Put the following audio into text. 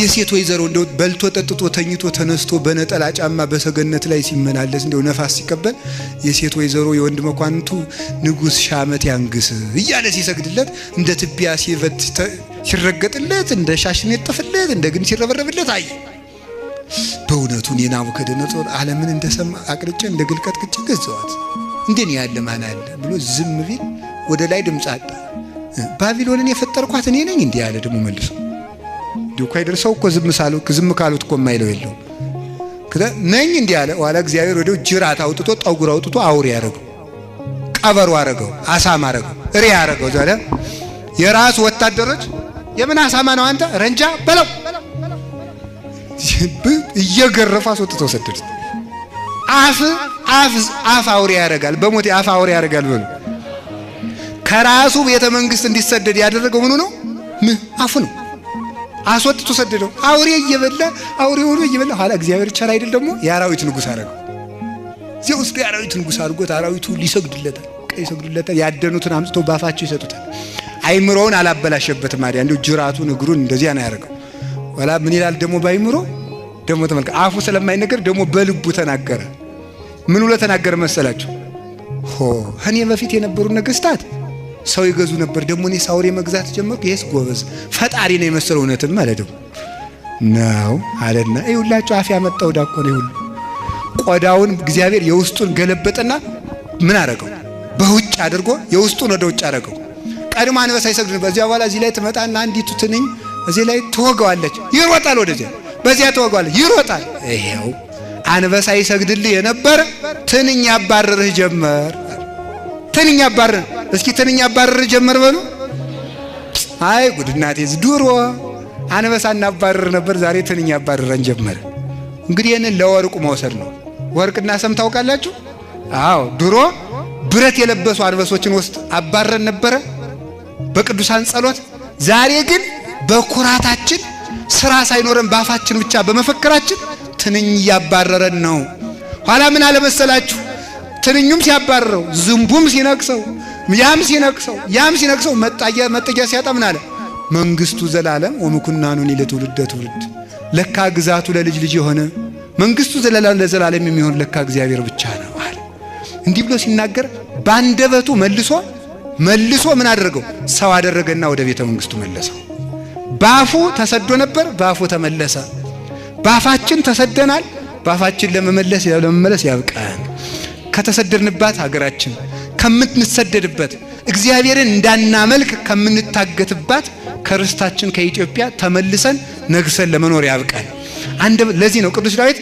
የሴት ወይዘሮ እንደው በልቶ ጠጥቶ ተኝቶ ተነስቶ በነጠላ ጫማ በሰገነት ላይ ሲመላለስ እንደው ነፋስ ሲቀበል የሴት ወይዘሮ የወንድ መኳንንቱ ንጉስ ሻመት ያንግስ እያለ ሲሰግድለት እንደ ትቢያ ሲበት ሲረገጥለት እንደ ሻሽኔ ተፈለት እንደ ግን ሲረበረብለት አይ በእውነቱ የናቡከደነጾር ዓለምን እንደሰማ አቅርጬ እንደ ግልቀጥቅጬ ገዘዋት እንደኔ ያለ ማን አለ ብሎ ዝም ቢል ወደ ላይ ድምጽ አጣ። ባቢሎንን የፈጠርኳት እኔ ነኝ እንዲህ ያለ ደግሞ መልሶ ዲኮ አይደርሰው እኮ ዝም ካሉት እኮ የማይለው የለው ከዛ ነኝ እንዲህ ያለ ዋላ እግዚአብሔር ወዲያው ጅራት አውጥቶ ጠጉር አውጥቶ አውሬ ያረገው ቀበሮ አረገው አሳማ አረገው እሬ ያረገው ዛሬ የራስ ወታደሮች የምን አሳማ ነው አንተ ረንጃ በለው እየገረፋ አስወጥተው ሰደዱት። አፍ አውሬ ያረጋል በሞት አፍ አውሬ ያረጋል ብሎ ከራሱ ቤተ መንግስት እንዲሰደድ ያደረገው ምኑ ነው? አፉ ነው። አስወጥቶ ሰደደው። አውሬ እየበላ አውሬ ሆኖ እየበላ ኋላ እግዚአብሔር ቸር አይደል ደግሞ የአራዊት ንጉስ አረገው። እዚህ ውስጥ የአራዊት ንጉስ አድርጎት አራዊቱ ሊሰግዱለታል፣ ይሰግዱለታል። ያደኑትን አምጥቶ ባፋቸው ይሰጡታል። አይምሮውን አላበላሸበትም። አይደል እንደው ጅራቱን እግሩን እንደዚያ ነው ያረገው። ወላ ምን ይላል ደግሞ ባይምሮ ደግሞ ተመልከ አፉ ስለማይነገር ደግሞ በልቡ ተናገረ። ምን ብሎ ተናገረ መሰላችሁ? እኔ በፊት የነበሩ ነገስታት ሰው ይገዙ ነበር፣ ደግሞ እኔ ሳውሬ መግዛት ጀመርኩ። ይሄስ ጎበዝ ፈጣሪ ነው የመሰለው እውነትም ማለት ነው አለና ይሁላችሁ አፍ ያመጣው ዳቆ ነው ይሁሉ ቆዳውን እግዚአብሔር የውስጡን ገለበጠና ምን አረገው? በውጭ አድርጎ የውስጡን ወደ ውጭ አረገው። ቀድሞ አንበሳ ይሰግድ ነበር። በዚያ በኋላ እዚህ ላይ ትመጣና አንዲቱ ትንኝ እዚህ ላይ ትወጋዋለች፣ ይሮጣል። ወደዚያ በዚያ ትወጋዋለች፣ ይሮጣል። ይሄው አንበሳ ይሰግድልህ የነበረ ትንኝ ያባረርህ ጀመር። ትንኝ ያባረር እስኪ ትንኝ ያባረርህ ጀመር በሉ። አይ ጉድ እናቴ! ድሮ አንበሳ እናባረር ነበር፣ ዛሬ ትንኝ ያባረረን ጀመረ። እንግዲህ ይሄንን ለወርቁ መውሰድ ነው። ወርቅና ሰም ታውቃላችሁ? አዎ ድሮ ብረት የለበሱ አንበሶችን ውስጥ አባረን ነበረ በቅዱሳን ጸሎት። ዛሬ ግን በኩራታችን ስራ ሳይኖረን ባፋችን ብቻ በመፈከራችን ትንኝ ያባረረን ነው። ኋላ ምን አለ መሰላችሁ? ትንኙም ሲያባረረው ዝንቡም ሲነክሰው ያም ሲነክሰው መጠጊያ ሲያጣ ምን አለ? መንግስቱ ዘላለም ወምኩናኑኒ ለትውልደ ትውልድ። ለካ ግዛቱ ለልጅ ልጅ የሆነ መንግስቱ ለዘላለም የሚሆን ለካ እግዚአብሔር ብቻ ነው አለ። እንዲህ ብሎ ሲናገር ባንደበቱ መልሶ ምን አደረገው? ሰው አደረገና ወደ ቤተ መንግስቱ መለሰው። ባፉ ተሰዶ ነበር፣ ባፉ ተመለሰ። ባፋችን ተሰደናል፣ ባፋችን ለመመለስ ያብቃን። ከተሰደድንባት ሀገራችን ከምንሰደድበት እግዚአብሔርን እንዳናመልክ ከምንታገትባት ከርስታችን ከኢትዮጵያ ተመልሰን ነግሰን ለመኖር ያብቃን። ለዚህ ነው ቅዱስ ዳዊት